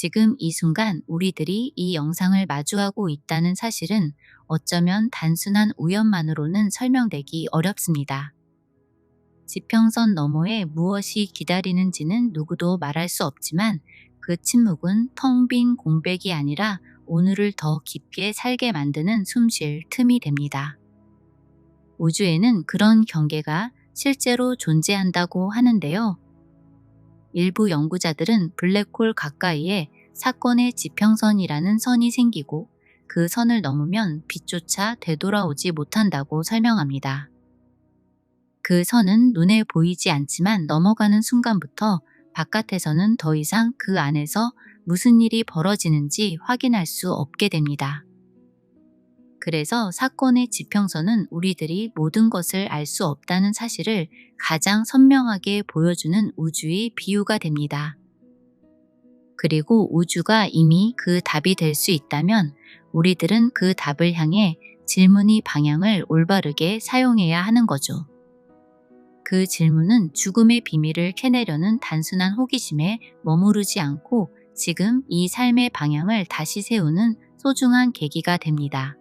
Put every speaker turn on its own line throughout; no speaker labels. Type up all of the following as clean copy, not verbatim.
지금 이 순간 우리들이 이 영상을 마주하고 있다는 사실은 어쩌면 단순한 우연만으로는 설명되기 어렵습니다. 지평선 너머에 무엇이 기다리는지는 누구도 말할 수 없지만 그 침묵은 텅 빈 공백이 아니라 오늘을 더 깊게 살게 만드는 숨쉴 틈이 됩니다. 우주에는 그런 경계가 실제로 존재한다고 하는데요. 일부 연구자들은 블랙홀 가까이에 사건의 지평선이라는 선이 생기고 그 선을 넘으면 빛조차 되돌아오지 못한다고 설명합니다. 그 선은 눈에 보이지 않지만 넘어가는 순간부터 바깥에서는 더 이상 그 안에서 무슨 일이 벌어지는지 확인할 수 없게 됩니다. 그래서 사건의 지평선은 우리들이 모든 것을 알 수 없다는 사실을 가장 선명하게 보여주는 우주의 비유가 됩니다. 그리고 우주가 이미 그 답이 될 수 있다면 우리들은 그 답을 향해 질문의 방향을 올바르게 사용해야 하는 거죠. 그 질문은 죽음의 비밀을 캐내려는 단순한 호기심에 머무르지 않고 지금 이 삶의 방향을 다시 세우는 소중한 계기가 됩니다.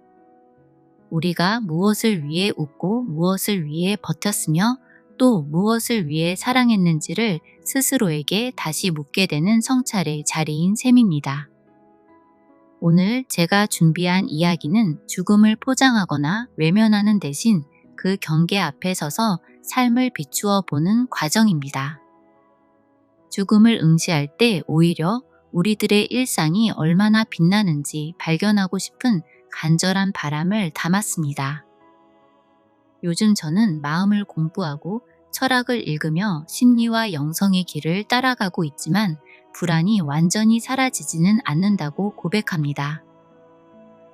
우리가 무엇을 위해 웃고 무엇을 위해 버텼으며 또 무엇을 위해 사랑했는지를 스스로에게 다시 묻게 되는 성찰의 자리인 셈입니다. 오늘 제가 준비한 이야기는 죽음을 포장하거나 외면하는 대신 그 경계 앞에 서서 삶을 비추어 보는 과정입니다. 죽음을 응시할 때 오히려 우리들의 일상이 얼마나 빛나는지 발견하고 싶은 간절한 바람을 담았습니다. 요즘 저는 마음을 공부하고 철학을 읽으며 심리와 영성의 길을 따라가고 있지만 불안이 완전히 사라지지는 않는다고 고백합니다.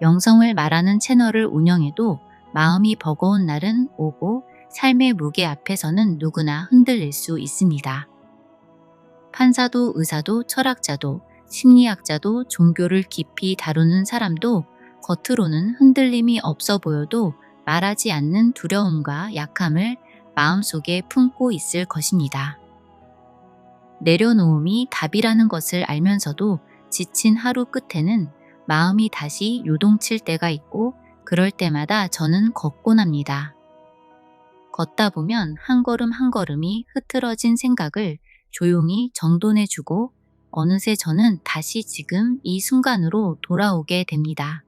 영성을 말하는 채널을 운영해도 마음이 버거운 날은 오고 삶의 무게 앞에서는 누구나 흔들릴 수 있습니다. 판사도 의사도 철학자도 심리학자도 종교를 깊이 다루는 사람도 겉으로는 흔들림이 없어 보여도 말하지 않는 두려움과 약함을 마음속에 품고 있을 것입니다. 내려놓음이 답이라는 것을 알면서도 지친 하루 끝에는 마음이 다시 요동칠 때가 있고 그럴 때마다 저는 걷곤 합니다. 걷다 보면 한 걸음 한 걸음이 흐트러진 생각을 조용히 정돈해주고 어느새 저는 다시 지금 이 순간으로 돌아오게 됩니다.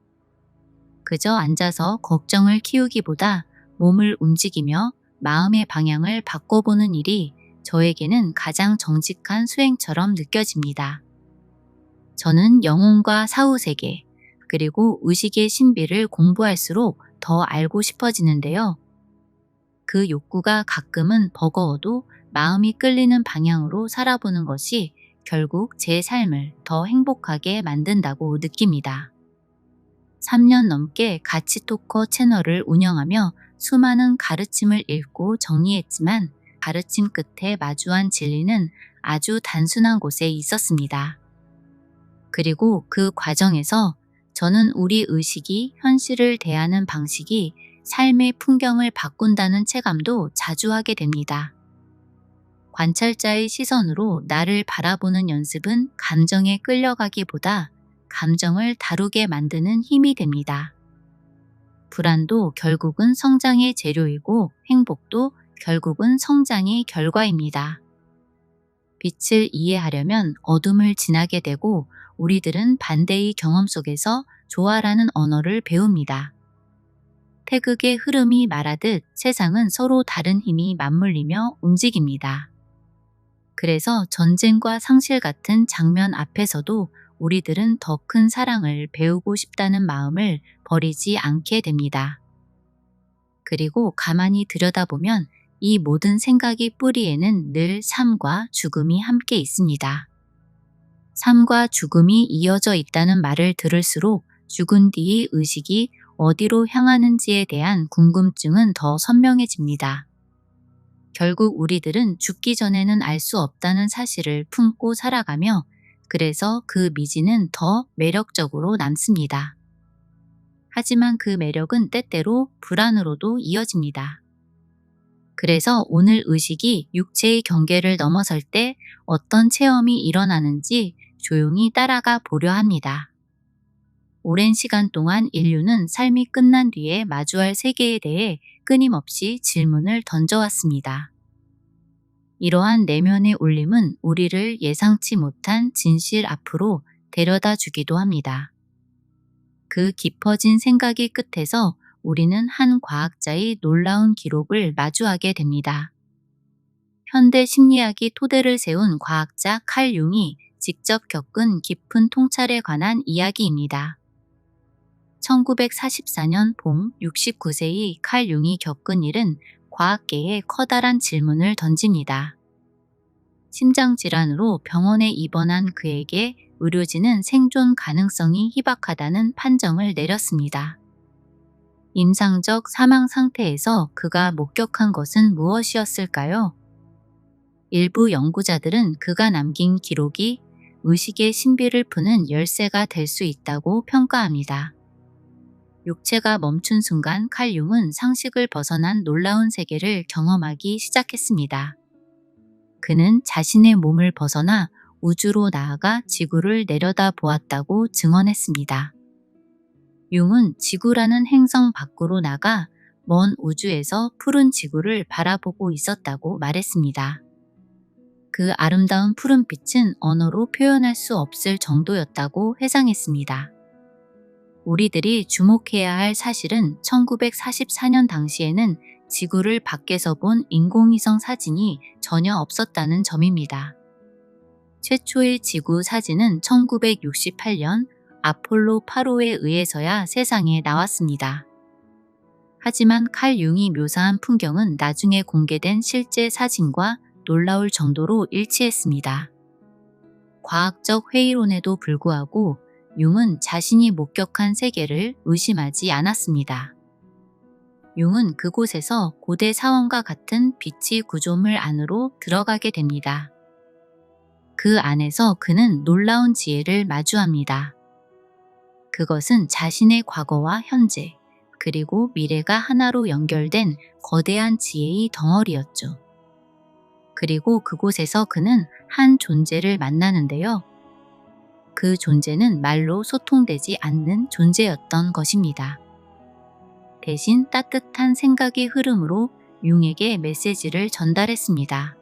그저 앉아서 걱정을 키우기보다 몸을 움직이며 마음의 방향을 바꿔보는 일이 저에게는 가장 정직한 수행처럼 느껴집니다. 저는 영혼과 사후세계, 그리고 의식의 신비를 공부할수록 더 알고 싶어지는데요. 그 욕구가 가끔은 버거워도 마음이 끌리는 방향으로 살아보는 것이 결국 제 삶을 더 행복하게 만든다고 느낍니다. 3년 넘게 가치토커 채널을 운영하며 수많은 가르침을 읽고 정리했지만 가르침 끝에 마주한 진리는 아주 단순한 곳에 있었습니다. 그리고 그 과정에서 저는 우리 의식이 현실을 대하는 방식이 삶의 풍경을 바꾼다는 체감도 자주 하게 됩니다. 관찰자의 시선으로 나를 바라보는 연습은 감정에 끌려가기보다 감정을 다루게 만드는 힘이 됩니다. 불안도 결국은 성장의 재료이고 행복도 결국은 성장의 결과입니다. 빛을 이해하려면 어둠을 지나게 되고 우리들은 반대의 경험 속에서 조화라는 언어를 배웁니다. 태극의 흐름이 말하듯 세상은 서로 다른 힘이 맞물리며 움직입니다. 그래서 전쟁과 상실 같은 장면 앞에서도 우리들은 더 큰 사랑을 배우고 싶다는 마음을 버리지 않게 됩니다. 그리고 가만히 들여다보면 이 모든 생각의 뿌리에는 늘 삶과 죽음이 함께 있습니다. 삶과 죽음이 이어져 있다는 말을 들을수록 죽은 뒤의 의식이 어디로 향하는지에 대한 궁금증은 더 선명해집니다. 결국 우리들은 죽기 전에는 알 수 없다는 사실을 품고 살아가며 그래서 그 미지는 더 매력적으로 남습니다. 하지만 그 매력은 때때로 불안으로도 이어집니다. 그래서 오늘 의식이 육체의 경계를 넘어설 때 어떤 체험이 일어나는지 조용히 따라가 보려 합니다. 오랜 시간 동안 인류는 삶이 끝난 뒤에 마주할 세계에 대해 끊임없이 질문을 던져왔습니다. 이러한 내면의 울림은 우리를 예상치 못한 진실 앞으로 데려다 주기도 합니다. 그 깊어진 생각의 끝에서 우리는 한 과학자의 놀라운 기록을 마주하게 됩니다. 현대 심리학이 토대를 세운 과학자 칼 융이 직접 겪은 깊은 통찰에 관한 이야기입니다. 1944년 봄 69세의 칼 융이 겪은 일은 과학계에 커다란 질문을 던집니다. 심장질환으로 병원에 입원한 그에게 의료진은 생존 가능성이 희박하다는 판정을 내렸습니다. 임상적 사망 상태에서 그가 목격한 것은 무엇이었을까요? 일부 연구자들은 그가 남긴 기록이 의식의 신비를 푸는 열쇠가 될 수 있다고 평가합니다. 육체가 멈춘 순간 칼 융은 상식을 벗어난 놀라운 세계를 경험하기 시작했습니다. 그는 자신의 몸을 벗어나 우주로 나아가 지구를 내려다 보았다고 증언했습니다. 융은 지구라는 행성 밖으로 나가 먼 우주에서 푸른 지구를 바라보고 있었다고 말했습니다. 그 아름다운 푸른빛은 언어로 표현할 수 없을 정도였다고 회상했습니다. 우리들이 주목해야 할 사실은 1944년 당시에는 지구를 밖에서 본 인공위성 사진이 전혀 없었다는 점입니다. 최초의 지구 사진은 1968년 아폴로 8호에 의해서야 세상에 나왔습니다. 하지만 칼 융이 묘사한 풍경은 나중에 공개된 실제 사진과 놀라울 정도로 일치했습니다. 과학적 회의론에도 불구하고 융은 자신이 목격한 세계를 의심하지 않았습니다. 융은 그곳에서 고대 사원과 같은 빛의 구조물 안으로 들어가게 됩니다. 그 안에서 그는 놀라운 지혜를 마주합니다. 그것은 자신의 과거와 현재, 그리고 미래가 하나로 연결된 거대한 지혜의 덩어리였죠. 그리고 그곳에서 그는 한 존재를 만나는데요. 그 존재는 말로 소통되지 않는 존재였던 것입니다. 대신 따뜻한 생각의 흐름으로 융에게 메시지를 전달했습니다.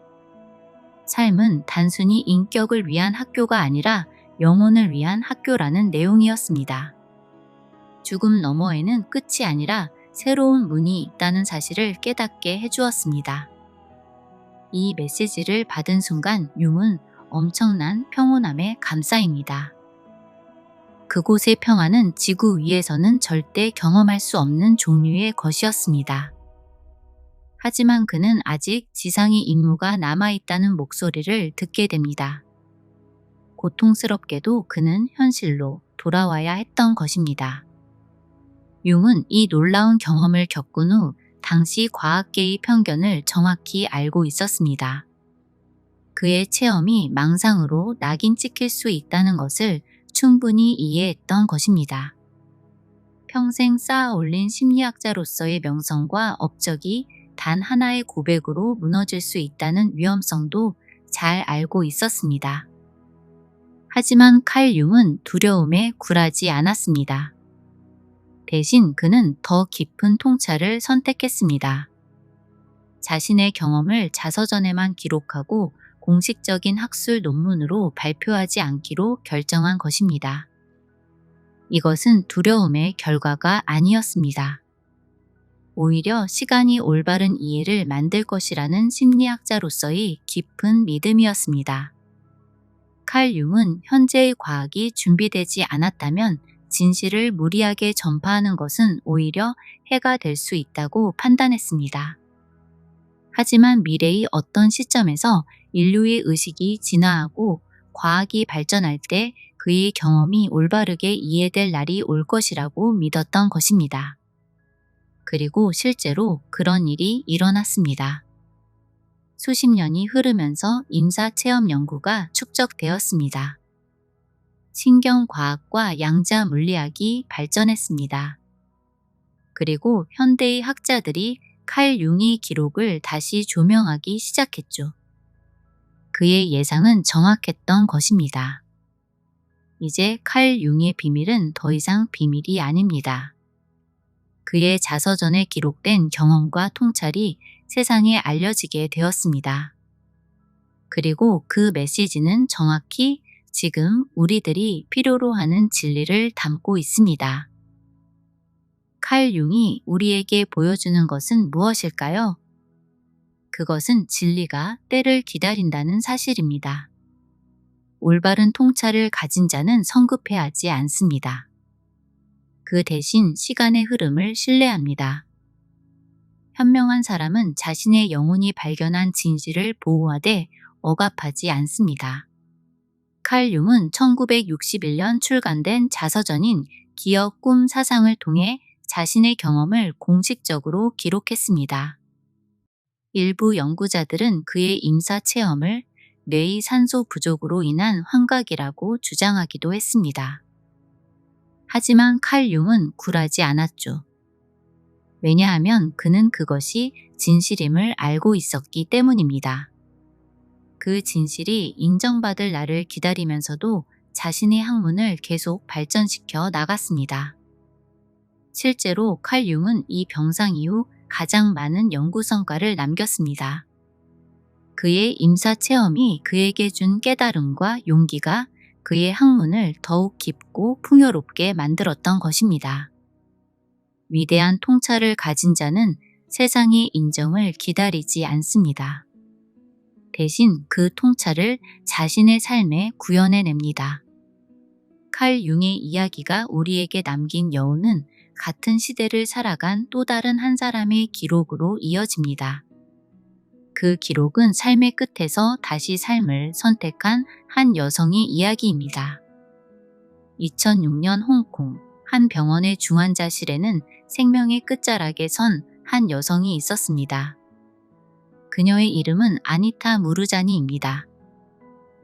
삶은 단순히 인격을 위한 학교가 아니라 영혼을 위한 학교라는 내용이었습니다. 죽음 너머에는 끝이 아니라 새로운 문이 있다는 사실을 깨닫게 해주었습니다. 이 메시지를 받은 순간 융은 엄청난 평온함에 감싸입니다. 그곳의 평화는 지구 위에서는 절대 경험할 수 없는 종류의 것이었습니다. 하지만 그는 아직 지상의 임무가 남아있다는 목소리를 듣게 됩니다. 고통스럽게도 그는 현실로 돌아와야 했던 것입니다. 융은 이 놀라운 경험을 겪은 후 당시 과학계의 편견을 정확히 알고 있었습니다. 그의 체험이 망상으로 낙인 찍힐 수 있다는 것을 충분히 이해했던 것입니다. 평생 쌓아 올린 심리학자로서의 명성과 업적이 단 하나의 고백으로 무너질 수 있다는 위험성도 잘 알고 있었습니다. 하지만 칼 융은 두려움에 굴하지 않았습니다. 대신 그는 더 깊은 통찰을 선택했습니다. 자신의 경험을 자서전에만 기록하고 공식적인 학술 논문으로 발표하지 않기로 결정한 것입니다. 이것은 두려움의 결과가 아니었습니다. 오히려 시간이 올바른 이해를 만들 것이라는 심리학자로서의 깊은 믿음이었습니다. 칼 융은 현재의 과학이 준비되지 않았다면 진실을 무리하게 전파하는 것은 오히려 해가 될 수 있다고 판단했습니다. 하지만 미래의 어떤 시점에서 인류의 의식이 진화하고 과학이 발전할 때 그의 경험이 올바르게 이해될 날이 올 것이라고 믿었던 것입니다. 그리고 실제로 그런 일이 일어났습니다. 수십 년이 흐르면서 임사체험 연구가 축적되었습니다. 신경과학과 양자 물리학이 발전했습니다. 그리고 현대의 학자들이 칼 융의 기록을 다시 조명하기 시작했죠. 그의 예상은 정확했던 것입니다. 이제 칼 융의 비밀은 더 이상 비밀이 아닙니다. 그의 자서전에 기록된 경험과 통찰이 세상에 알려지게 되었습니다. 그리고 그 메시지는 정확히 지금 우리들이 필요로 하는 진리를 담고 있습니다. 칼 융이 우리에게 보여주는 것은 무엇일까요? 그것은 진리가 때를 기다린다는 사실입니다. 올바른 통찰을 가진 자는 성급해하지 않습니다. 그 대신 시간의 흐름을 신뢰합니다. 현명한 사람은 자신의 영혼이 발견한 진실을 보호하되 억압하지 않습니다. 칼 융은 1961년 출간된 자서전인 기억, 꿈, 사상을 통해 자신의 경험을 공식적으로 기록했습니다. 일부 연구자들은 그의 임사 체험을 뇌의 산소 부족으로 인한 환각이라고 주장하기도 했습니다. 하지만 칼 융은 굴하지 않았죠. 왜냐하면 그는 그것이 진실임을 알고 있었기 때문입니다. 그 진실이 인정받을 날을 기다리면서도 자신의 학문을 계속 발전시켜 나갔습니다. 실제로 칼 융은 이 병상 이후 가장 많은 연구 성과를 남겼습니다. 그의 임사 체험이 그에게 준 깨달음과 용기가 그의 학문을 더욱 깊고 풍요롭게 만들었던 것입니다. 위대한 통찰을 가진 자는 세상의 인정을 기다리지 않습니다. 대신 그 통찰을 자신의 삶에 구현해냅니다. 칼 융의 이야기가 우리에게 남긴 여운은 같은 시대를 살아간 또 다른 한 사람의 기록으로 이어집니다. 그 기록은 삶의 끝에서 다시 삶을 선택한 한 여성의 이야기입니다. 2006년 홍콩 한 병원의 중환자실에는 생명의 끝자락에 선 한 여성이 있었습니다. 그녀의 이름은 아니타 무르자니입니다.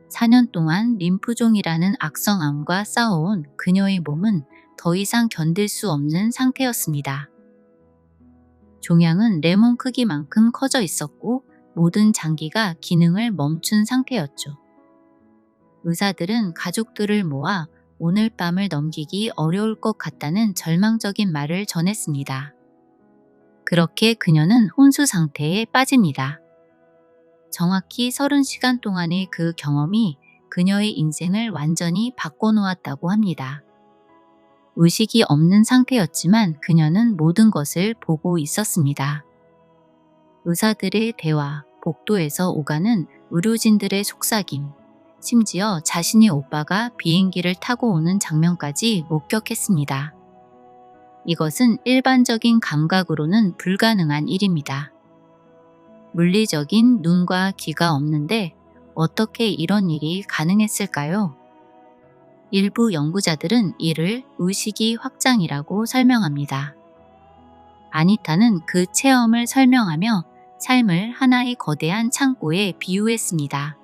4년 동안 림프종이라는 악성암과 싸워온 그녀의 몸은 더 이상 견딜 수 없는 상태였습니다. 종양은 레몬 크기만큼 커져 있었고 모든 장기가 기능을 멈춘 상태였죠. 의사들은 가족들을 모아 오늘 밤을 넘기기 어려울 것 같다는 절망적인 말을 전했습니다. 그렇게 그녀는 혼수 상태에 빠집니다. 정확히 30시간 동안의 그 경험이 그녀의 인생을 완전히 바꿔놓았다고 합니다. 의식이 없는 상태였지만 그녀는 모든 것을 보고 있었습니다. 의사들의 대화, 복도에서 오가는 의료진들의 속삭임, 심지어 자신의 오빠가 비행기를 타고 오는 장면까지 목격했습니다. 이것은 일반적인 감각으로는 불가능한 일입니다. 물리적인 눈과 귀가 없는데 어떻게 이런 일이 가능했을까요? 일부 연구자들은 이를 의식이 확장이라고 설명합니다. 아니타는 그 체험을 설명하며 삶을 하나의 거대한 창고에 비유했습니다.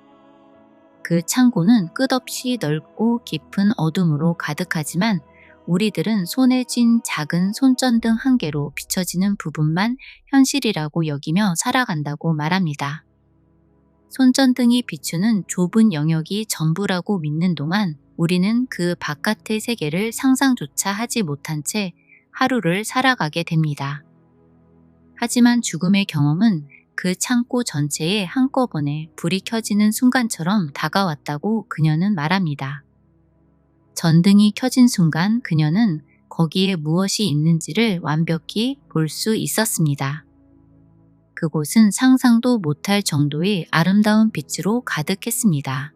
그 창고는 끝없이 넓고 깊은 어둠으로 가득하지만 우리들은 손에 쥔 작은 손전등 한 개로 비춰지는 부분만 현실이라고 여기며 살아간다고 말합니다. 손전등이 비추는 좁은 영역이 전부라고 믿는 동안 우리는 그 바깥의 세계를 상상조차 하지 못한 채 하루를 살아가게 됩니다. 하지만 죽음의 경험은 그 창고 전체에 한꺼번에 불이 켜지는 순간처럼 다가왔다고 그녀는 말합니다. 전등이 켜진 순간 그녀는 거기에 무엇이 있는지를 완벽히 볼 수 있었습니다. 그곳은 상상도 못할 정도의 아름다운 빛으로 가득했습니다.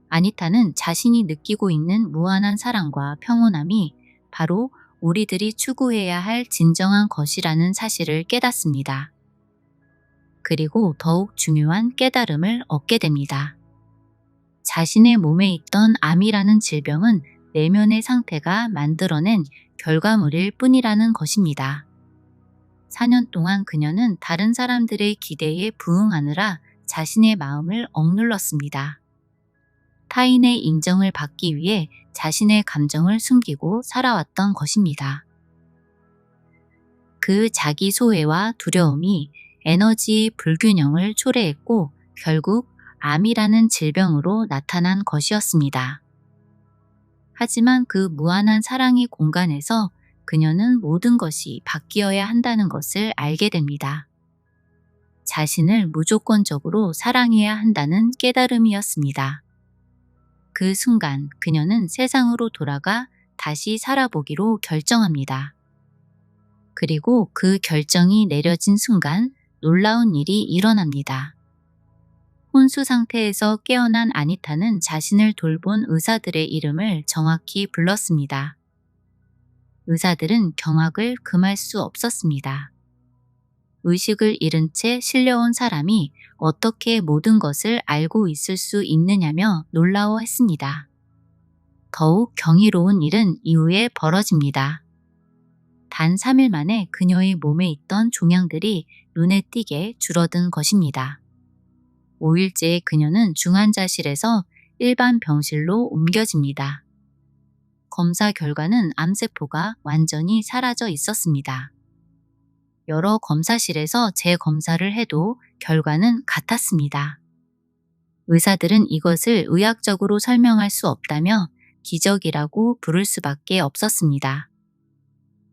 아니타는 자신이 느끼고 있는 무한한 사랑과 평온함이 바로 우리들이 추구해야 할 진정한 것이라는 사실을 깨닫습니다. 그리고 더욱 중요한 깨달음을 얻게 됩니다. 자신의 몸에 있던 암이라는 질병은 내면의 상태가 만들어낸 결과물일 뿐이라는 것입니다. 4년 동안 그녀는 다른 사람들의 기대에 부응하느라 자신의 마음을 억눌렀습니다. 타인의 인정을 받기 위해 자신의 감정을 숨기고 살아왔던 것입니다. 그 자기 소외와 두려움이 에너지 불균형을 초래했고 결국 암이라는 질병으로 나타난 것이었습니다. 하지만 그 무한한 사랑의 공간에서 그녀는 모든 것이 바뀌어야 한다는 것을 알게 됩니다. 자신을 무조건적으로 사랑해야 한다는 깨달음이었습니다. 그 순간 그녀는 세상으로 돌아가 다시 살아보기로 결정합니다. 그리고 그 결정이 내려진 순간 놀라운 일이 일어납니다. 혼수 상태에서 깨어난 아니타는 자신을 돌본 의사들의 이름을 정확히 불렀습니다. 의사들은 경악을 금할 수 없었습니다. 의식을 잃은 채 실려온 사람이 어떻게 모든 것을 알고 있을 수 있느냐며 놀라워했습니다. 더욱 경이로운 일은 이후에 벌어집니다. 단 3일 만에 그녀의 몸에 있던 종양들이 눈에 띄게 줄어든 것입니다. 5일째에 그녀는 중환자실에서 일반 병실로 옮겨집니다. 검사 결과는 암세포가 완전히 사라져 있었습니다. 여러 검사실에서 재검사를 해도 결과는 같았습니다. 의사들은 이것을 의학적으로 설명할 수 없다며 기적이라고 부를 수밖에 없었습니다.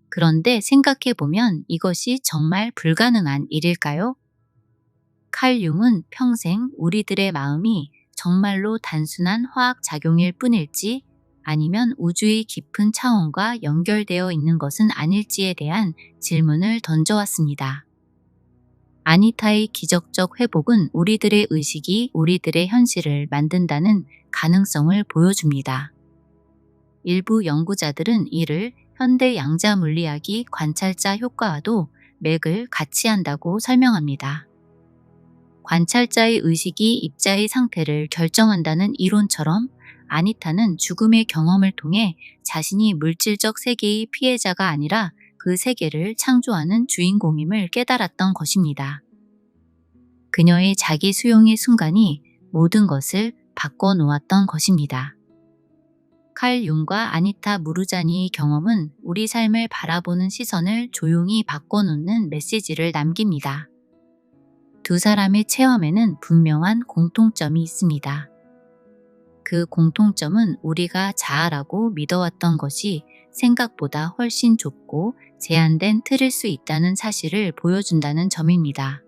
그런데 생각해보면 이것이 정말 불가능한 일일까요? 칼 융은 평생 우리들의 마음이 정말로 단순한 화학 작용일 뿐일지 아니면 우주의 깊은 차원과 연결되어 있는 것은 아닐지에 대한 질문을 던져왔습니다. 아니타의 기적적 회복은 우리들의 의식이 우리들의 현실을 만든다는 가능성을 보여줍니다. 일부 연구자들은 이를 현대 양자 물리학이 관찰자 효과와도 맥을 같이 한다고 설명합니다. 관찰자의 의식이 입자의 상태를 결정한다는 이론처럼 아니타는 죽음의 경험을 통해 자신이 물질적 세계의 피해자가 아니라 그 세계를 창조하는 주인공임을 깨달았던 것입니다. 그녀의 자기 수용의 순간이 모든 것을 바꿔놓았던 것입니다. 칼 융과 아니타 무르자니의 경험은 우리 삶을 바라보는 시선을 조용히 바꿔놓는 메시지를 남깁니다. 두 사람의 체험에는 분명한 공통점이 있습니다. 그 공통점은 우리가 자아라고 믿어왔던 것이 생각보다 훨씬 좁고 제한된 틀일 수 있다는 사실을 보여준다는 점입니다.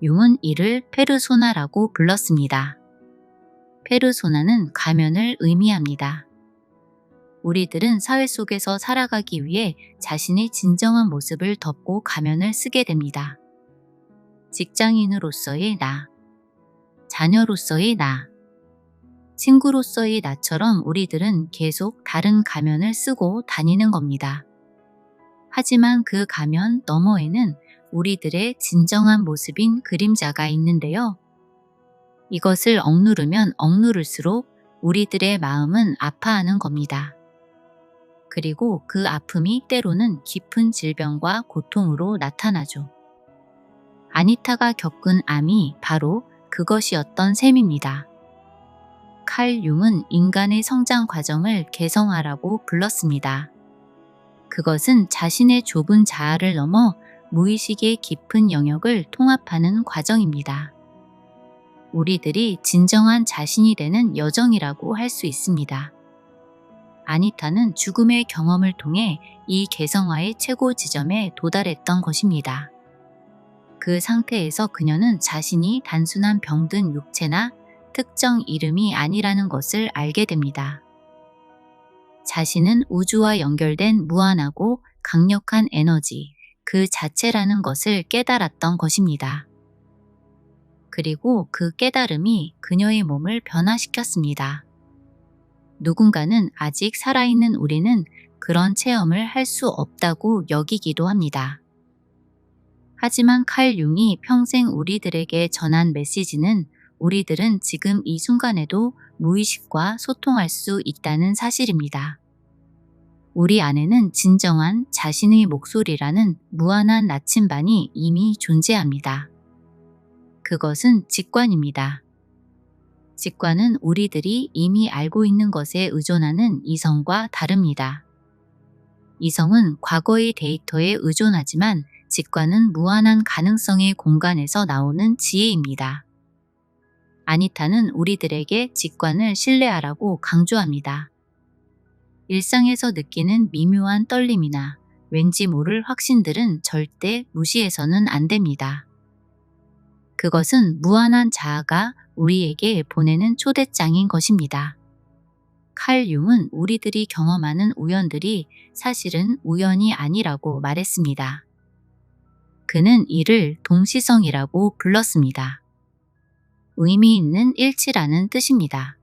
융은 이를 페르소나라고 불렀습니다. 페르소나는 가면을 의미합니다. 우리들은 사회 속에서 살아가기 위해 자신의 진정한 모습을 덮고 가면을 쓰게 됩니다. 직장인으로서의 나, 자녀로서의 나, 친구로서의 나처럼 우리들은 계속 다른 가면을 쓰고 다니는 겁니다. 하지만 그 가면 너머에는 우리들의 진정한 모습인 그림자가 있는데요. 이것을 억누르면 억누를수록 우리들의 마음은 아파하는 겁니다. 그리고 그 아픔이 때로는 깊은 질병과 고통으로 나타나죠. 아니타가 겪은 암이 바로 그것이었던 셈입니다. 칼 융은 인간의 성장 과정을 개성화라고 불렀습니다. 그것은 자신의 좁은 자아를 넘어 무의식의 깊은 영역을 통합하는 과정입니다. 우리들이 진정한 자신이 되는 여정이라고 할 수 있습니다. 아니타는 죽음의 경험을 통해 이 개성화의 최고 지점에 도달했던 것입니다. 그 상태에서 그녀는 자신이 단순한 병든 육체나 특정 이름이 아니라는 것을 알게 됩니다. 자신은 우주와 연결된 무한하고 강력한 에너지, 그 자체라는 것을 깨달았던 것입니다. 그리고 그 깨달음이 그녀의 몸을 변화시켰습니다. 누군가는 아직 살아있는 우리는 그런 체험을 할 수 없다고 여기기도 합니다. 하지만 칼 융이 평생 우리들에게 전한 메시지는 우리들은 지금 이 순간에도 무의식과 소통할 수 있다는 사실입니다. 우리 안에는 진정한 자신의 목소리라는 무한한 나침반이 이미 존재합니다. 그것은 직관입니다. 직관은 우리들이 이미 알고 있는 것에 의존하는 이성과 다릅니다. 이성은 과거의 데이터에 의존하지만 직관은 무한한 가능성의 공간에서 나오는 지혜입니다. 아니타는 우리들에게 직관을 신뢰하라고 강조합니다. 일상에서 느끼는 미묘한 떨림이나 왠지 모를 확신들은 절대 무시해서는 안 됩니다. 그것은 무한한 자아가 우리에게 보내는 초대장인 것입니다. 칼 융은 우리들이 경험하는 우연들이 사실은 우연이 아니라고 말했습니다. 그는 이를 동시성이라고 불렀습니다. 의미 있는 일치라는 뜻입니다.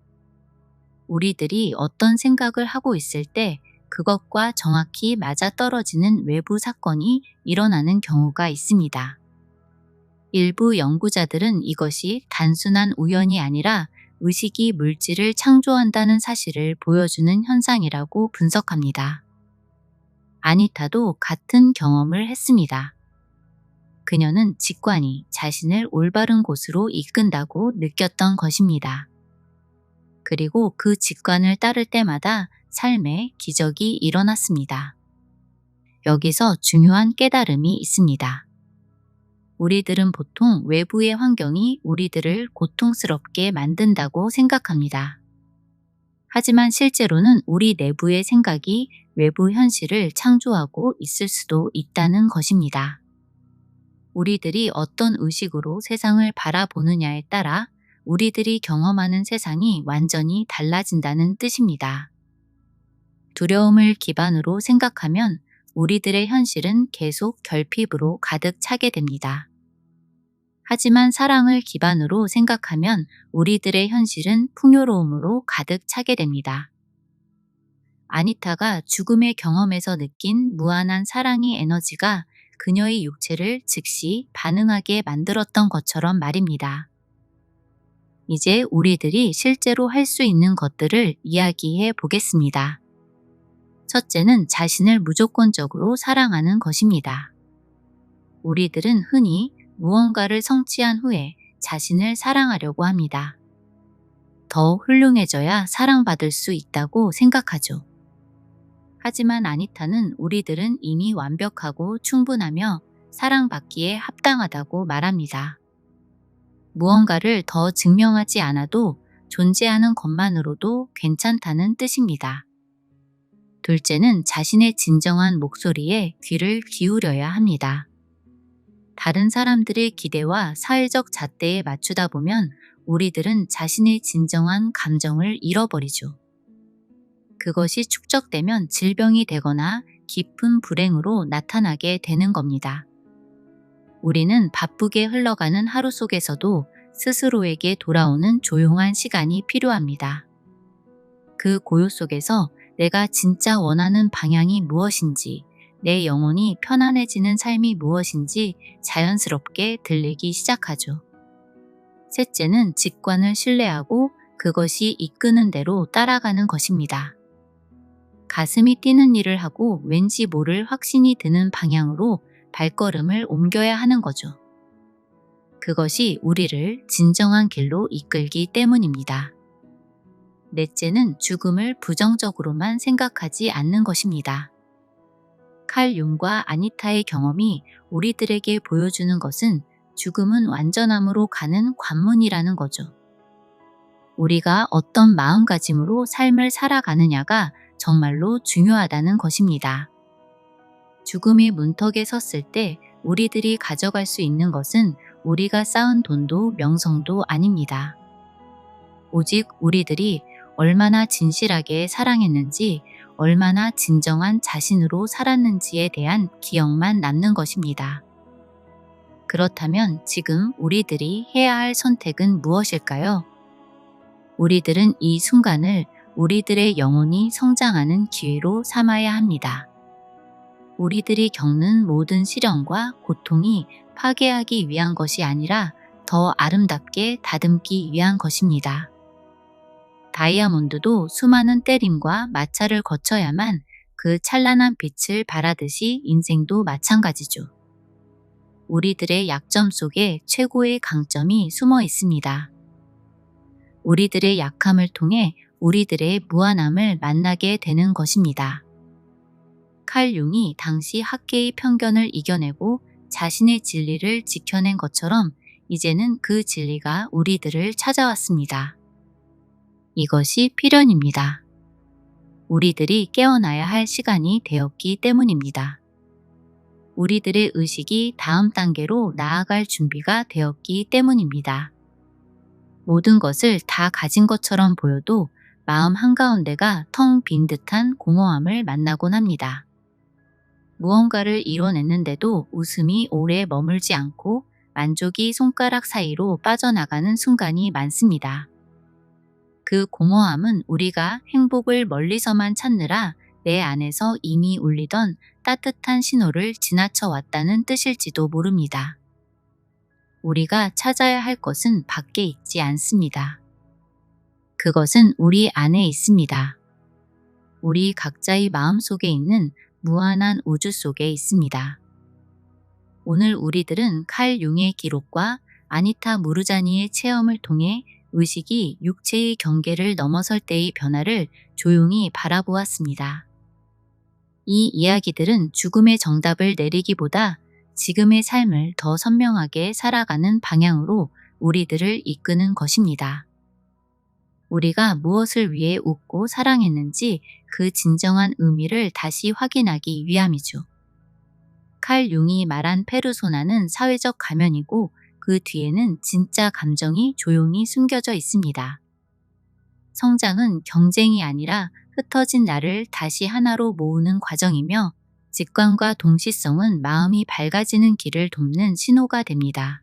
우리들이 어떤 생각을 하고 있을 때 그것과 정확히 맞아떨어지는 외부 사건이 일어나는 경우가 있습니다. 일부 연구자들은 이것이 단순한 우연이 아니라 의식이 물질을 창조한다는 사실을 보여주는 현상이라고 분석합니다. 아니타도 같은 경험을 했습니다. 그녀는 직관이 자신을 올바른 곳으로 이끈다고 느꼈던 것입니다. 그리고 그 직관을 따를 때마다 삶에 기적이 일어났습니다. 여기서 중요한 깨달음이 있습니다. 우리들은 보통 외부의 환경이 우리들을 고통스럽게 만든다고 생각합니다. 하지만 실제로는 우리 내부의 생각이 외부 현실을 창조하고 있을 수도 있다는 것입니다. 우리들이 어떤 의식으로 세상을 바라보느냐에 따라 우리들이 경험하는 세상이 완전히 달라진다는 뜻입니다. 두려움을 기반으로 생각하면 우리들의 현실은 계속 결핍으로 가득 차게 됩니다. 하지만 사랑을 기반으로 생각하면 우리들의 현실은 풍요로움으로 가득 차게 됩니다. 아니타가 죽음의 경험에서 느낀 무한한 사랑의 에너지가 그녀의 육체를 즉시 반응하게 만들었던 것처럼 말입니다. 이제 우리들이 실제로 할 수 있는 것들을 이야기해 보겠습니다. 첫째는 자신을 무조건적으로 사랑하는 것입니다. 우리들은 흔히 무언가를 성취한 후에 자신을 사랑하려고 합니다. 더 훌륭해져야 사랑받을 수 있다고 생각하죠. 하지만 아니타는 우리들은 이미 완벽하고 충분하며 사랑받기에 합당하다고 말합니다. 무언가를 더 증명하지 않아도 존재하는 것만으로도 괜찮다는 뜻입니다. 둘째는 자신의 진정한 목소리에 귀를 기울여야 합니다. 다른 사람들의 기대와 사회적 잣대에 맞추다 보면 우리들은 자신의 진정한 감정을 잃어버리죠. 그것이 축적되면 질병이 되거나 깊은 불행으로 나타나게 되는 겁니다. 우리는 바쁘게 흘러가는 하루 속에서도 스스로에게 돌아오는 조용한 시간이 필요합니다. 그 고요 속에서 내가 진짜 원하는 방향이 무엇인지, 내 영혼이 편안해지는 삶이 무엇인지 자연스럽게 들리기 시작하죠. 셋째는 직관을 신뢰하고 그것이 이끄는 대로 따라가는 것입니다. 가슴이 뛰는 일을 하고 왠지 모를 확신이 드는 방향으로 발걸음을 옮겨야 하는 거죠. 그것이 우리를 진정한 길로 이끌기 때문입니다. 넷째는 죽음을 부정적으로만 생각하지 않는 것입니다. 칼 융과 아니타의 경험이 우리들에게 보여주는 것은 죽음은 완전함으로 가는 관문이라는 거죠. 우리가 어떤 마음가짐으로 삶을 살아가느냐가 정말로 중요하다는 것입니다. 죽음의 문턱에 섰을 때 우리들이 가져갈 수 있는 것은 우리가 쌓은 돈도 명성도 아닙니다. 오직 우리들이 얼마나 진실하게 사랑했는지, 얼마나 진정한 자신으로 살았는지에 대한 기억만 남는 것입니다. 그렇다면 지금 우리들이 해야 할 선택은 무엇일까요? 우리들은 이 순간을 우리들의 영혼이 성장하는 기회로 삼아야 합니다. 우리들이 겪는 모든 시련과 고통이 파괴하기 위한 것이 아니라 더 아름답게 다듬기 위한 것입니다. 다이아몬드도 수많은 때림과 마찰을 거쳐야만 그 찬란한 빛을 발하듯이 인생도 마찬가지죠. 우리들의 약점 속에 최고의 강점이 숨어 있습니다. 우리들의 약함을 통해 우리들의 무한함을 만나게 되는 것입니다. 칼 융이 당시 학계의 편견을 이겨내고 자신의 진리를 지켜낸 것처럼 이제는 그 진리가 우리들을 찾아왔습니다. 이것이 필연입니다. 우리들이 깨어나야 할 시간이 되었기 때문입니다. 우리들의 의식이 다음 단계로 나아갈 준비가 되었기 때문입니다. 모든 것을 다 가진 것처럼 보여도 마음 한가운데가 텅 빈 듯한 공허함을 만나곤 합니다. 무언가를 이뤄냈는데도 웃음이 오래 머물지 않고 만족이 손가락 사이로 빠져나가는 순간이 많습니다. 그 공허함은 우리가 행복을 멀리서만 찾느라 내 안에서 이미 울리던 따뜻한 신호를 지나쳐 왔다는 뜻일지도 모릅니다. 우리가 찾아야 할 것은 밖에 있지 않습니다. 그것은 우리 안에 있습니다. 우리 각자의 마음 속에 있는 무한한 우주 속에 있습니다. 오늘 우리들은 칼 융의 기록과 아니타 무르자니의 체험을 통해 의식이 육체의 경계를 넘어설 때의 변화를 조용히 바라보았습니다. 이 이야기들은 죽음의 정답을 내리기보다 지금의 삶을 더 선명하게 살아가는 방향으로 우리들을 이끄는 것입니다. 우리가 무엇을 위해 웃고 사랑했는지 그 진정한 의미를 다시 확인하기 위함이죠. 칼 융이 말한 페르소나는 사회적 가면이고 그 뒤에는 진짜 감정이 조용히 숨겨져 있습니다. 성장은 경쟁이 아니라 흩어진 나를 다시 하나로 모으는 과정이며 직관과 동시성은 마음이 밝아지는 길을 돕는 신호가 됩니다.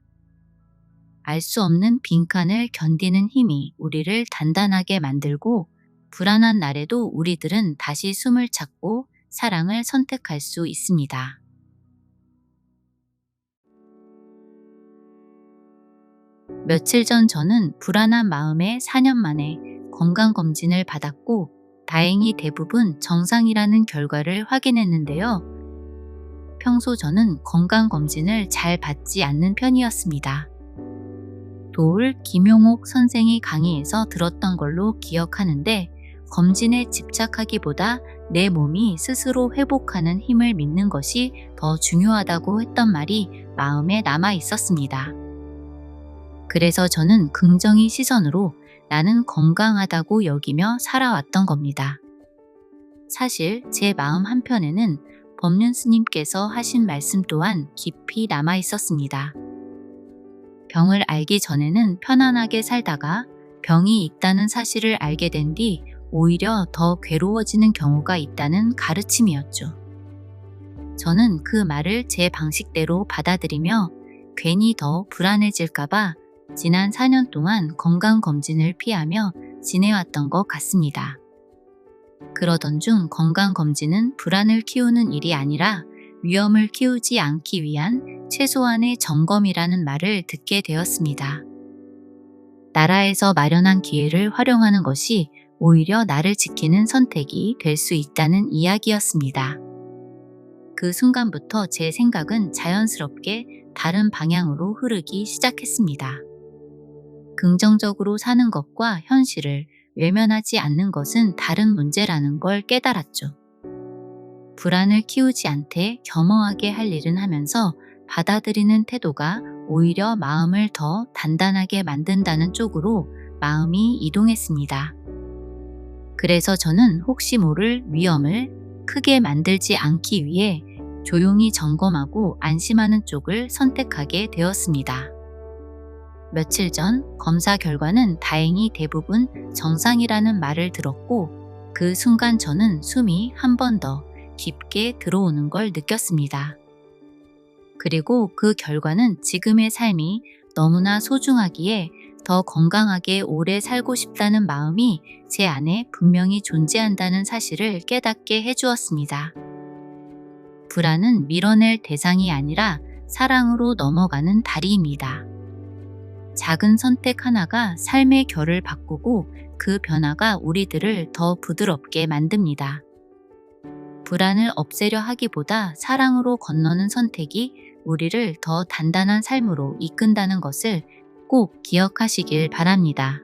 알 수 없는 빈칸을 견디는 힘이 우리를 단단하게 만들고 불안한 날에도 우리들은 다시 숨을 찾고 사랑을 선택할 수 있습니다. 며칠 전 저는 불안한 마음에 4년 만에 건강검진을 받았고 다행히 대부분 정상이라는 결과를 확인했는데요. 평소 저는 건강검진을 잘 받지 않는 편이었습니다. 도울 김용옥 선생이 강의에서 들었던 걸로 기억하는데 검진에 집착하기보다 내 몸이 스스로 회복하는 힘을 믿는 것이 더 중요하다고 했던 말이 마음에 남아 있었습니다. 그래서 저는 긍정의 시선으로 나는 건강하다고 여기며 살아왔던 겁니다. 사실 제 마음 한편에는 법륜 스님께서 하신 말씀 또한 깊이 남아 있었습니다. 병을 알기 전에는 편안하게 살다가 병이 있다는 사실을 알게 된 뒤 오히려 더 괴로워지는 경우가 있다는 가르침이었죠. 저는 그 말을 제 방식대로 받아들이며 괜히 더 불안해질까봐 지난 4년 동안 건강검진을 피하며 지내왔던 것 같습니다. 그러던 중 건강검진은 불안을 키우는 일이 아니라 위험을 키우지 않기 위한 최소한의 점검이라는 말을 듣게 되었습니다. 나라에서 마련한 기회를 활용하는 것이 오히려 나를 지키는 선택이 될 수 있다는 이야기였습니다. 그 순간부터 제 생각은 자연스럽게 다른 방향으로 흐르기 시작했습니다. 긍정적으로 사는 것과 현실을 외면하지 않는 것은 다른 문제라는 걸 깨달았죠. 불안을 키우지 않되 겸허하게 할 일은 하면서 받아들이는 태도가 오히려 마음을 더 단단하게 만든다는 쪽으로 마음이 이동했습니다. 그래서 저는 혹시 모를 위험을 크게 만들지 않기 위해 조용히 점검하고 안심하는 쪽을 선택하게 되었습니다. 며칠 전 검사 결과는 다행히 대부분 정상이라는 말을 들었고 그 순간 저는 숨이 한 번 더 깊게 들어오는 걸 느꼈습니다. 그리고 그 결과는 지금의 삶이 너무나 소중하기에 더 건강하게 오래 살고 싶다는 마음이 제 안에 분명히 존재한다는 사실을 깨닫게 해주었습니다. 불안은 밀어낼 대상이 아니라 사랑으로 넘어가는 다리입니다. 작은 선택 하나가 삶의 결을 바꾸고 그 변화가 우리들을 더 부드럽게 만듭니다. 불안을 없애려 하기보다 사랑으로 건너는 선택이 우리를 더 단단한 삶으로 이끈다는 것을 꼭 기억하시길 바랍니다.